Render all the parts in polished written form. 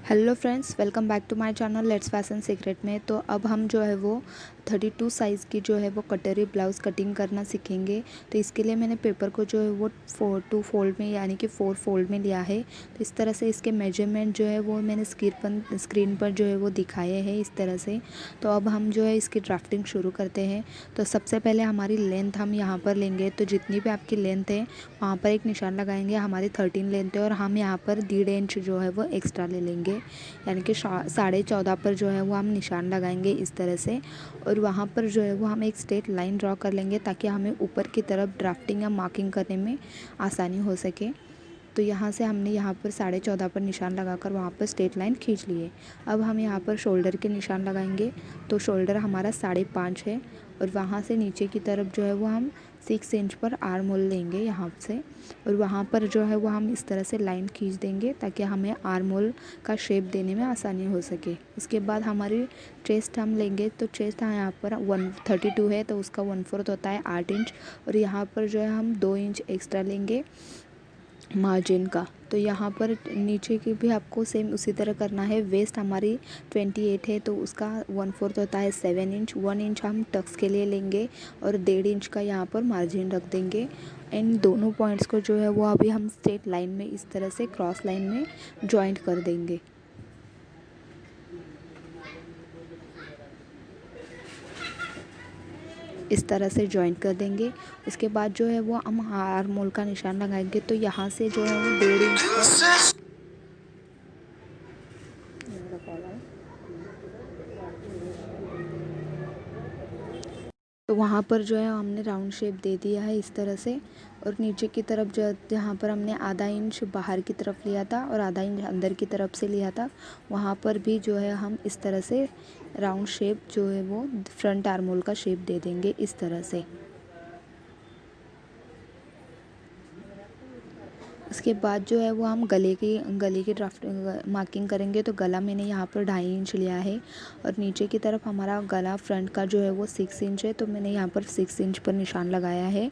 Hello friends, welcome back to my channel let's fashion secret में। तो अब हम जो है वो 32 साइज़ की जो है वो कटोरी ब्लाउज़ कटिंग करना सीखेंगे। तो इसके लिए मैंने पेपर को जो है वो 2 फोल्ड में यानी कि 4 फोल्ड में लिया है। तो इस तरह से इसके मेजरमेंट जो है वो मैंने स्क्रीन पर जो है वो दिखाए हैं इस तरह से। तो अब हम जो है इसकी ड्राफ्टिंग शुरू करते हैं। तो सबसे पहले हमारी लेंथ हम यहाँ पर लेंगे। तो जितनी भी आपकी लेंथ है वहाँ पर एक निशान लगाएंगे। हमारी 13 लेंथ है और हम यहाँ पर 1.5 इंच जो है वो एक्स्ट्रा ले लेंगे, यानी कि 14.5 पर जो है वो हम निशान लगाएंगे इस तरह से। और वहाँ पर जो है वो हम एक स्ट्रेट लाइन ड्रॉ कर लेंगे ताकि हमें ऊपर की तरफ ड्राफ्टिंग या मार्किंग करने में आसानी हो सके। तो यहाँ से हमने यहाँ पर 14.5 पर निशान लगाकर वहाँ पर स्ट्रेट लाइन खींच लिए। अब हम यहाँ पर शोल्डर के निशान लगाएंगे। तो शोल्डर हमारा 5.5 है और वहाँ से नीचे की तरफ जो है वो हम 6 इंच पर आर्म होल लेंगे यहाँ से। और वहाँ पर जो है वो हम इस तरह से लाइन खींच देंगे ताकि हमें आर्म होल का शेप देने में आसानी हो सके। इसके बाद हमारी चेस्ट हम लेंगे। तो चेस्ट यहाँ पर 132 है तो उसका 1/4 होता है 8 इंच। और यहाँ पर जो है हम 2 इंच एक्स्ट्रा लेंगे मार्जिन का। तो यहाँ पर नीचे की भी आपको सेम उसी तरह करना है। वेस्ट हमारी 28 है तो उसका 1/4 होता है 7 इंच। 1 इंच हम टक्स के लिए लेंगे और 1.5 इंच का यहाँ पर मार्जिन रख देंगे। इन दोनों पॉइंट्स को जो है वो अभी हम स्ट्रेट लाइन में इस तरह से क्रॉस लाइन में जॉइंट कर देंगे। इस तरह से जॉइंट कर देंगे। उसके बाद जो है वो हम आर्म होल का निशान लगाएंगे। तो यहाँ से जो है वो 1.5 इंच पर तो वहाँ पर जो है हमने राउंड शेप दे दिया है इस तरह से। और नीचे की तरफ जो जहाँ पर हमने आधा इंच बाहर की तरफ लिया था और आधा इंच अंदर की तरफ से लिया था, वहाँ पर भी जो है हम इस तरह से राउंड शेप जो है वो फ्रंट आर्म होल का शेप दे देंगे इस तरह से। उसके बाद जो है वो हम गले की ड्राफ्ट मार्किंग करेंगे। तो गला मैंने यहाँ पर 2.5 इंच लिया है और नीचे की तरफ हमारा गला फ्रंट का जो है वो 6 इंच है। तो मैंने यहाँ पर 6 इंच पर निशान लगाया है।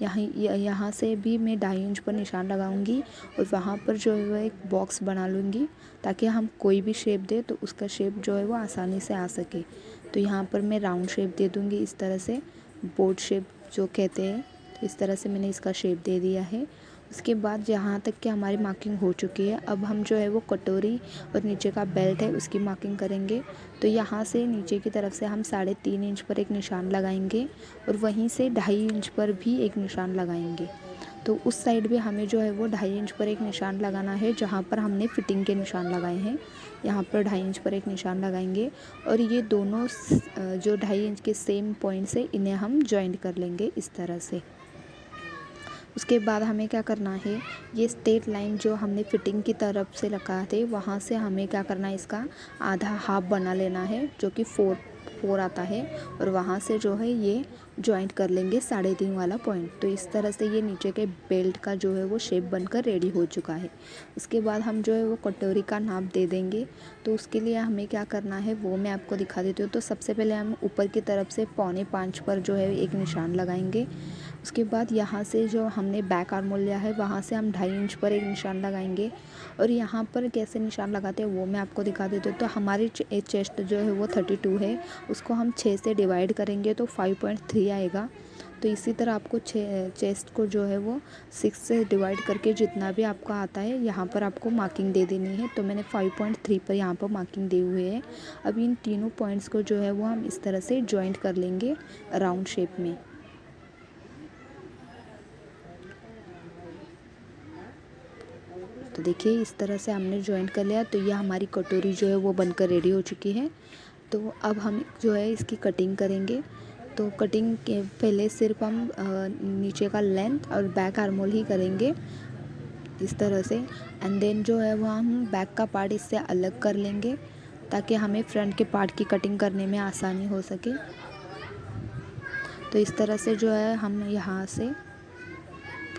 यहाँ से भी मैं 2.5 इंच पर निशान लगाऊंगी और वहाँ पर जो है वो एक बॉक्स बना लूँगी ताकि हम कोई भी शेप दे तो उसका शेप जो है वो आसानी से आ सके। तो यहाँ पर मैं राउंड शेप दे दूँगी इस तरह से, बोर्ड शेप जो कहते हैं। तो इस तरह से मैंने इसका शेप दे दिया है। उसके बाद जहाँ तक कि हमारी मार्किंग हो चुकी है, अब हम जो है वो कटोरी और नीचे का बेल्ट है उसकी मार्किंग करेंगे। तो यहाँ से नीचे की तरफ से हम 3.5 इंच पर एक निशान लगाएंगे और वहीं से 2.5 इंच पर भी एक निशान लगाएंगे। तो उस साइड भी हमें जो है वो 2.5 इंच पर एक निशान लगाना है जहाँ पर हमने फिटिंग के निशान लगाए हैं। यहाँ पर 2.5 इंच पर एक निशान लगाएंगे और ये दोनों जो 2.5 इंच के सेम पॉइंट से इन्हें हम जॉइंट कर लेंगे इस तरह से। उसके बाद हमें क्या करना है, ये स्ट्रेट लाइन जो हमने फिटिंग की तरफ से रखा थे वहाँ से हमें क्या करना है, इसका आधा हाफ बना लेना है जो कि 4 आता है। और वहाँ से जो है ये जॉइंट कर लेंगे 3.5 वाला पॉइंट। तो इस तरह से ये नीचे के बेल्ट का जो है वो शेप बनकर रेडी हो चुका है। उसके बाद हम जो है वो कटोरी का नाप दे देंगे। तो उसके लिए हमें क्या करना है वो मैं आपको दिखा देती हूँ। तो सबसे पहले हम ऊपर की तरफ से 4.25 पर जो है एक निशान लगाएंगे। उसके बाद यहाँ से जो हमने बैक आर्म होल लिया है वहाँ से हम 2.5 इंच पर एक निशान लगाएंगे। और यहाँ पर कैसे निशान लगाते हैं वो मैं आपको दिखा देती हूँ। तो हमारी चेस्ट जो है वो 32 है, उसको हम 6 से डिवाइड करेंगे तो 5.3 आएगा। तो इसी तरह आपको चेस्ट को जो है वो 6 से डिवाइड करके जितना भी आपका आता है यहाँ पर आपको मार्किंग दे देनी है। तो मैंने 5.3 पर यहाँ पर मार्किंग दी हुई है। अब इन तीनों पॉइंट्स को जो है वो हम इस तरह से जॉइंट कर लेंगे राउंड शेप में। तो देखिए इस तरह से हमने जॉइंट कर लिया। तो ये हमारी कटोरी जो है वो बनकर रेडी हो चुकी है। तो अब हम जो है इसकी कटिंग करेंगे। तो कटिंग के पहले सिर्फ हम नीचे का लेंथ और बैक आर्म होल ही करेंगे इस तरह से। एंड देन जो है वो हम बैक का पार्ट इससे अलग कर लेंगे ताकि हमें फ्रंट के पार्ट की कटिंग करने में आसानी हो सके। तो इस तरह से जो है हम यहाँ से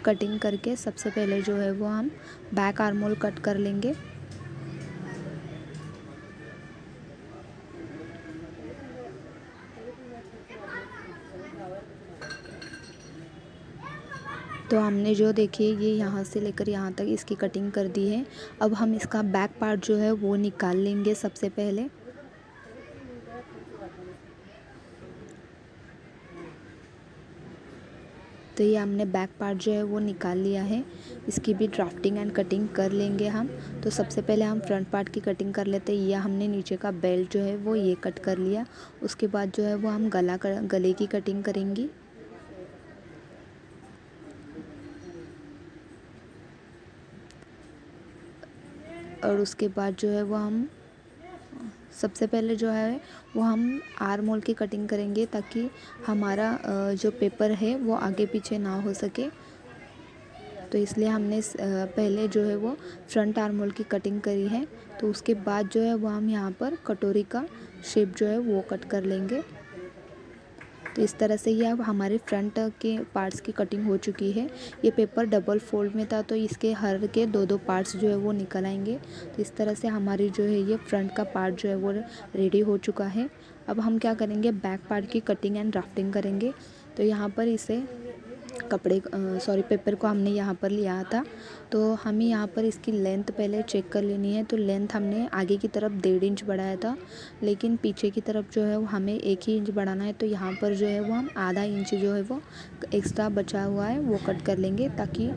कटिंग करके सबसे पहले जो है वो हम बैक आर्म होल कट कर लेंगे। तो हमने जो देखिए ये यहाँ से लेकर यहाँ तक इसकी कटिंग कर दी है। अब हम इसका बैक पार्ट जो है वो निकाल लेंगे सबसे पहले। तो ये हमने बैक पार्ट जो है वो निकाल लिया है। इसकी भी ड्राफ्टिंग एंड कटिंग कर लेंगे हम। तो सबसे पहले हम फ्रंट पार्ट की कटिंग कर लेते हैं। यह हमने नीचे का बेल्ट जो है वो ये कट कर लिया। उसके बाद जो है वो हम गले की कटिंग करेंगी। और उसके बाद जो है वो हम सबसे पहले जो है वो हम आर्म होल की कटिंग करेंगे, ताकि हमारा जो पेपर है वो आगे पीछे ना हो सके। तो इसलिए हमने पहले जो है वो फ्रंट आर्म होल की कटिंग करी है। तो उसके बाद जो है वो हम यहाँ पर कटोरी का शेप जो है वो कट कर लेंगे। तो इस तरह से ये अब हमारे फ्रंट के पार्ट्स की कटिंग हो चुकी है। ये पेपर डबल फोल्ड में था, तो इसके हर के दो पार्ट्स जो है वो निकल आएंगे। तो इस तरह से हमारी जो है ये फ्रंट का पार्ट जो है वो रेडी हो चुका है। अब हम क्या करेंगे, बैक पार्ट की कटिंग एंड ड्राफ्टिंग करेंगे। तो यहाँ पर इसे पेपर को हमने यहाँ पर लिया था। तो हमें यहाँ पर इसकी लेंथ पहले चेक कर लेनी है। तो लेंथ हमने आगे की तरफ 1.5 इंच बढ़ाया था, लेकिन पीछे की तरफ जो है वो हमें 1 ही इंच बढ़ाना है। तो यहाँ पर जो है वो हम आधा इंच जो है वो एक्स्ट्रा बचा हुआ है वो कट कर लेंगे, ताकि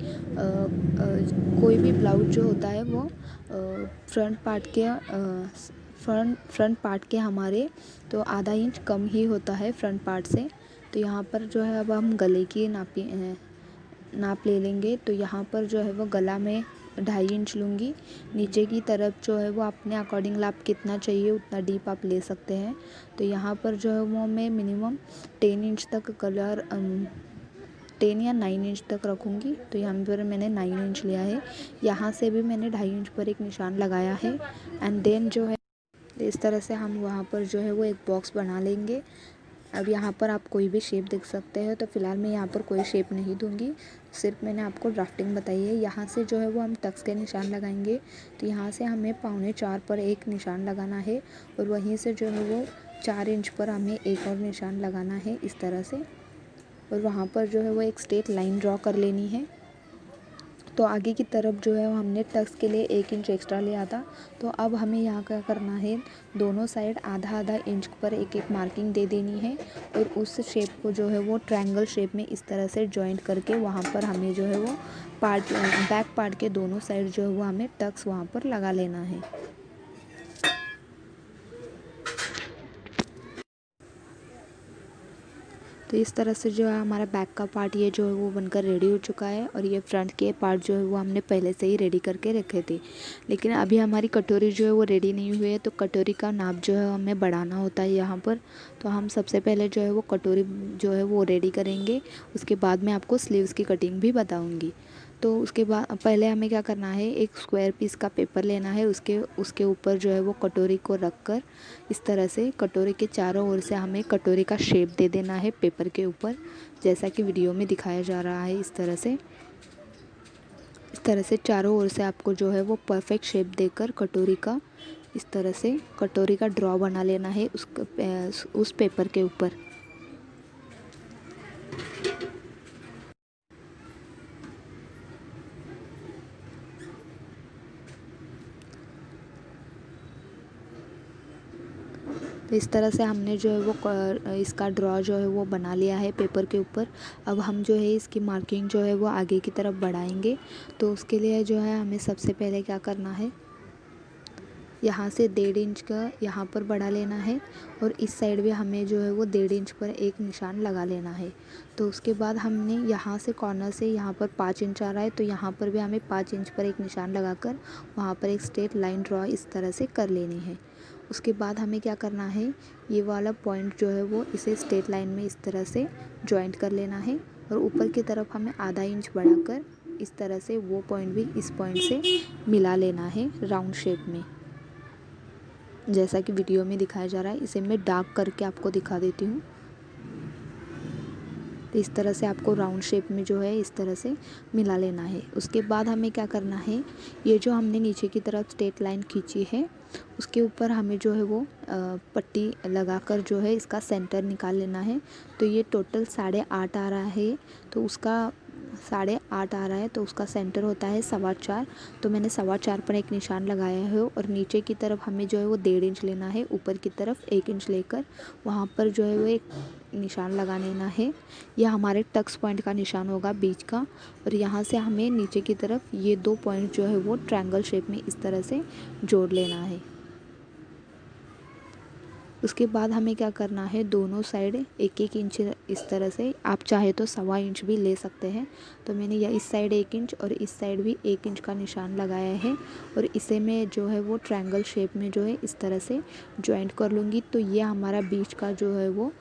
कोई भी ब्लाउज जो होता है वो फ्रंट पार्ट के हमारे तो आधा इंच कम ही होता है फ्रंट पार्ट से। तो यहाँ पर जो है अब हम गले की नाप ले लेंगे। तो यहाँ पर जो है वो गला में 2.5 इंच लूँगी। नीचे की तरफ जो है वो अपने अकॉर्डिंग आप कितना चाहिए उतना डीप आप ले सकते हैं। तो यहाँ पर जो है वो मैं मिनिमम 10 इंच तक 10 या 9 इंच तक रखूँगी। तो यहाँ पर मैंने 9 इंच लिया है। यहाँ से भी मैंने 2.5 इंच पर एक निशान लगाया है। एंड देन जो है इस तरह से हम वहाँ पर जो है वो एक बॉक्स बना लेंगे। अब यहाँ पर आप कोई भी शेप देख सकते हैं। तो फ़िलहाल मैं यहाँ पर कोई शेप नहीं दूँगी, सिर्फ मैंने आपको ड्राफ्टिंग बताई है। यहाँ से जो है वो हम टक्स के निशान लगाएंगे। तो यहाँ से हमें 3.25 पर एक निशान लगाना है, और वहीं से जो है वो 4 इंच पर हमें एक और निशान लगाना है इस तरह से। और वहाँ पर जो है वो एक स्ट्रेट लाइन ड्रॉ कर लेनी है। तो आगे की तरफ जो है हमने टक्स के लिए 1 इंच एक्स्ट्रा लिया था। तो अब हमें यहाँ क्या करना है, दोनों साइड आधा आधा इंच पर एक एक मार्किंग दे देनी है। और उस शेप को जो है वो ट्रायंगल शेप में इस तरह से जॉइंट करके वहाँ पर हमें जो है वो बैक पार्ट के दोनों साइड जो है वो हमें टक्स वहाँ पर लगा लेना है। तो इस तरह से जो है हमारा बैक का पार्ट ये जो है वो बनकर रेडी हो चुका है। और ये फ्रंट के पार्ट जो है वो हमने पहले से ही रेडी करके रखे थे, लेकिन अभी हमारी कटोरी जो है वो रेडी नहीं हुई है। तो कटोरी का नाप जो है हमें बढ़ाना होता है यहाँ पर। तो हम सबसे पहले जो है वो कटोरी जो है वो रेडी करेंगे। उसके बाद मैं आपको स्लीव्स की कटिंग भी बताऊँगी। तो उसके बाद पहले हमें क्या करना है, एक स्क्वायर पीस का पेपर लेना है। उसके ऊपर जो है वो कटोरी को रख कर इस तरह से कटोरी के चारों ओर से हमें कटोरी का शेप दे देना है पेपर के ऊपर, जैसा कि वीडियो में दिखाया जा रहा है। इस तरह से चारों ओर से आपको जो है वो परफेक्ट शेप देकर कटोरी का इस तरह से कटोरी का ड्रॉ बना लेना है उस पेपर के ऊपर। तो इस तरह से हमने जो है वो इसका ड्रॉ जो है वो बना लिया है पेपर के ऊपर। अब हम जो है इसकी मार्किंग जो है वो आगे की तरफ बढ़ाएंगे। तो उसके लिए जो है हमें सबसे पहले क्या करना है, यहाँ से 1.5 इंच का यहाँ पर बढ़ा लेना है। और इस साइड भी हमें जो है वो 1.5 इंच पर एक निशान लगा लेना है। तो उसके बाद हमने यहाँ से कॉर्नर से यहाँ पर 5 इंच आ रहा है, तो यहाँ पर भी हमें 5 इंच पर एक निशान लगाकर वहाँ पर एक स्ट्रेट लाइन ड्रॉ इस तरह से कर लेनी है। उसके बाद हमें क्या करना है, ये वाला पॉइंट जो है वो इसे स्ट्रेट लाइन में इस तरह से जॉइंट कर लेना है। और ऊपर की तरफ हमें आधा इंच बढ़ाकर इस तरह से वो पॉइंट भी इस पॉइंट से मिला लेना है राउंड शेप में, जैसा कि वीडियो में दिखाया जा रहा है। इसे मैं डार्क करके आपको दिखा देती हूँ। तो इस तरह से आपको राउंड शेप में जो है इस तरह से मिला लेना है। उसके बाद हमें क्या करना है, ये जो हमने नीचे की तरफ स्ट्रेट लाइन खींची है उसके ऊपर हमें जो है वो पट्टी लगाकर जो है इसका सेंटर निकाल लेना है। तो ये टोटल 8.5 आ रहा है। तो उसका 8.5 आ रहा है तो उसका सेंटर होता है 4.25। तो मैंने 4.25 पर एक निशान लगाया है और नीचे की तरफ हमें जो है वो 1.5 इंच लेना है, ऊपर की तरफ 1 इंच लेकर वहाँ पर जो है वो एक निशान लगा लेना है। यह हमारे टक्स पॉइंट का निशान होगा बीच का, और यहाँ से हमें नीचे की तरफ ये 2 पॉइंट जो है वो ट्रायंगल शेप में इस तरह से जोड़ लेना है। उसके बाद हमें क्या करना है, दोनों साइड 1-1 इंच इस तरह से, आप चाहे तो 1.25 इंच भी ले सकते हैं। तो मैंने यह इस साइड 1 इंच और इस साइड भी 1 इंच का निशान लगाया है और इसे मैं जो है वो ट्रायंगल शेप में जो है इस तरह से जॉइंट कर लूँगी। तो ये हमारा बीच का जो है वो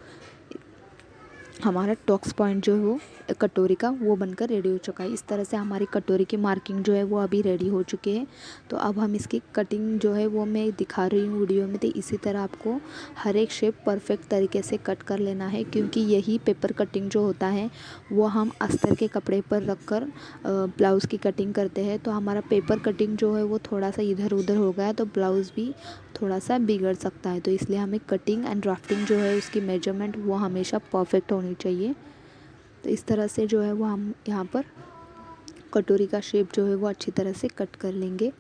हमारा टॉक्स पॉइंट जो है वो कटोरी का वो बनकर रेडी हो चुका है। इस तरह से हमारी कटोरी की मार्किंग जो है वो अभी रेडी हो चुकी है। तो अब हम इसकी कटिंग जो है वो मैं दिखा रही हूँ वीडियो में। तो इसी तरह आपको हर एक शेप परफेक्ट तरीके से कट कर लेना है, क्योंकि यही पेपर कटिंग जो होता है वो हम अस्तर के कपड़े पर रख कर ब्लाउज़ की कटिंग करते हैं। तो हमारा पेपर कटिंग जो है वो थोड़ा सा इधर उधर हो गया तो ब्लाउज़ भी थोड़ा सा बिगड़ सकता है। तो इसलिए हमें कटिंग एंड ड्राफ्टिंग जो है उसकी मेजरमेंट वो हमेशा परफेक्ट होनी चाहिए। तो इस तरह से जो है वो हम यहाँ पर कटोरी का शेप जो है वो अच्छी तरह से कट कर लेंगे।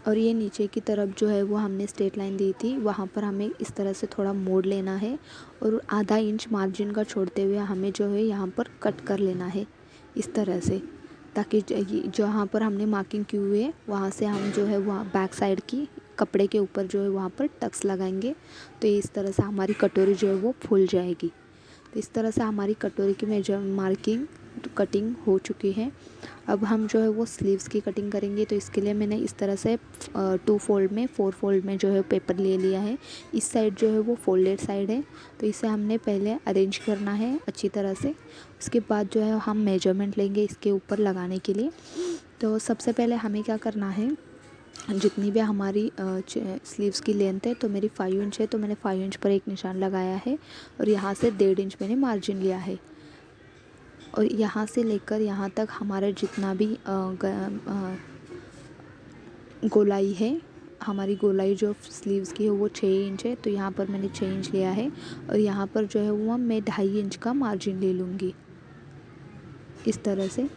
और ये नीचे की तरफ जो है वो हमने स्ट्रेट लाइन दी थी, वहाँ पर हमें इस तरह से थोड़ा मोड़ लेना है और आधा इंच मार्जिन का छोड़ते हुए हमें जो है यहाँ पर कट कर लेना है इस तरह से, ताकि जहाँ पर हमने मार्किंग की हुई है वहाँ से हम जो है वहाँ बैक साइड की कपड़े के ऊपर जो है वहाँ पर टक्स लगाएंगे। तो इस तरह से हमारी कटोरी जो है वो फूल जाएगी। तो इस तरह से हमारी कटोरी की मेजर मार्किंग कटिंग हो चुकी है। अब हम जो है वो स्लीव्स की कटिंग करेंगे। तो इसके लिए मैंने इस तरह से 2 फोल्ड में 4 फोल्ड में जो है पेपर ले लिया है। इस साइड जो है वो फोल्डेड साइड है, तो इसे हमने पहले अरेंज करना है अच्छी तरह से। उसके बाद जो है हम मेजरमेंट लेंगे इसके ऊपर लगाने के लिए। तो सबसे पहले हमें क्या करना है, जितनी भी हमारी स्लीव्स की लेंथ है तो मेरी 5 इंच है, तो मैंने 5 इंच पर एक निशान लगाया है और यहाँ से 1.5 इंच मैंने मार्जिन लिया है। और यहाँ से लेकर यहाँ तक हमारा जितना भी गोलाई है, हमारी गोलाई जो स्लीव्स की है वो 6 इंच है, तो यहाँ पर मैंने 6 इंच लिया है और यहाँ पर जो है वो मैं 2.5 इंच का मार्जिन ले लूँगी इस तरह से।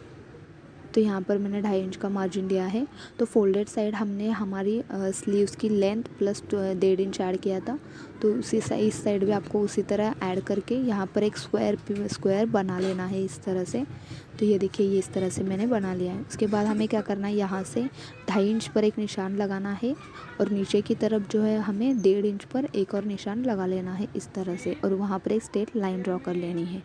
तो यहाँ पर मैंने 2.5 इंच का मार्जिन लिया है। तो फोल्डेड साइड हमने हमारी स्लीव्स की लेंथ प्लस 1.5 इंच ऐड किया था, तो उसी इस साइड भी आपको उसी तरह ऐड करके यहाँ पर एक स्क्वायर बना लेना है इस तरह से। तो ये देखिए ये इस तरह से मैंने बना लिया है। उसके बाद हमें क्या करना है, यहाँ से 2.5 इंच पर एक निशान लगाना है और नीचे की तरफ जो है हमें 1.5 इंच पर एक और निशान लगा लेना है इस तरह से, और वहाँ पर एक स्ट्रेट लाइन ड्रॉ कर लेनी है।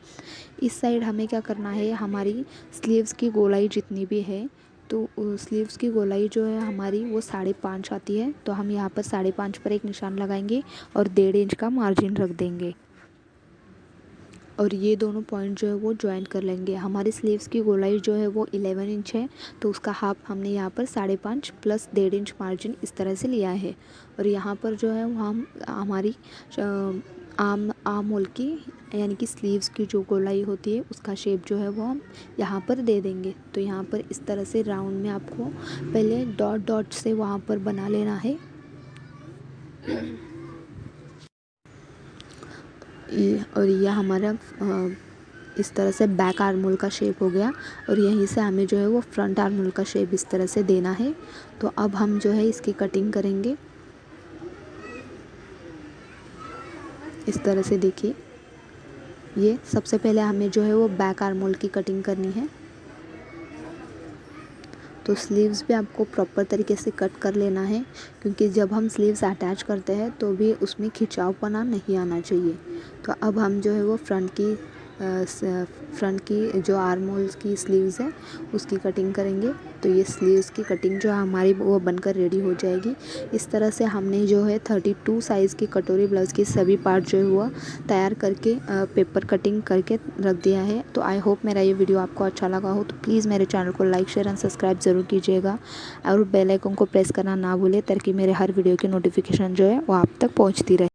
इस साइड हमें क्या करना है, हमारी स्लीव्स की गोलाई जितनी भी है तो स्लीव्स की गोलाई जो है हमारी वो 5.5 आती है, तो हम यहाँ पर 5.5 पर एक निशान लगाएंगे और 1.5 इंच का मार्जिन रख देंगे और ये दोनों पॉइंट जो है वो ज्वाइन कर लेंगे। हमारी स्लीव्स की गोलाई जो है वो 11 इंच है, तो उसका हाफ हमने यहाँ पर 5.5 प्लस 1.5 इंच मार्जिन इस तरह से लिया है। और यहाँ पर जो है वो हम हमारी आर्म होल की यानी कि स्लीव्स की जो गोलाई होती है उसका शेप जो है वो हम यहाँ पर दे देंगे। तो यहाँ पर इस तरह से राउंड में आपको पहले डॉट डॉट से वहाँ पर बना लेना है। और यह हमारा इस तरह से बैक आर्म होल का शेप हो गया और यहीं से हमें जो है वो फ्रंट आर्म होल का शेप इस तरह से देना है। तो अब हम जो है इसकी कटिंग करेंगे इस तरह से। देखिए ये सबसे पहले हमें जो है वो बैक आर्म होल की कटिंग करनी है। तो स्लीव्स भी आपको प्रॉपर तरीके से कट कर लेना है, क्योंकि जब हम स्लीव्स अटैच करते हैं तो भी उसमें खिंचावपना नहीं आना चाहिए। तो अब हम जो है वो फ्रंट की जो आर्म होल्स की स्लीव्स है उसकी कटिंग करेंगे। तो ये स्लीव्स की कटिंग जो हमारी वो बनकर रेडी हो जाएगी। इस तरह से हमने जो है 32 साइज़ की कटोरी ब्लाउज़ की सभी पार्ट जो है वो तैयार करके पेपर कटिंग करके रख दिया है। तो आई होप मेरा ये वीडियो आपको अच्छा लगा हो, तो प्लीज़ मेरे चैनल को लाइक शेयर एंड सब्सक्राइब ज़रूर कीजिएगा और बेल आइकन को प्रेस करना ना भूलें, ताकि मेरे हर वीडियो की नोटिफिकेशन जो है वो आप तक पहुँचती रहे।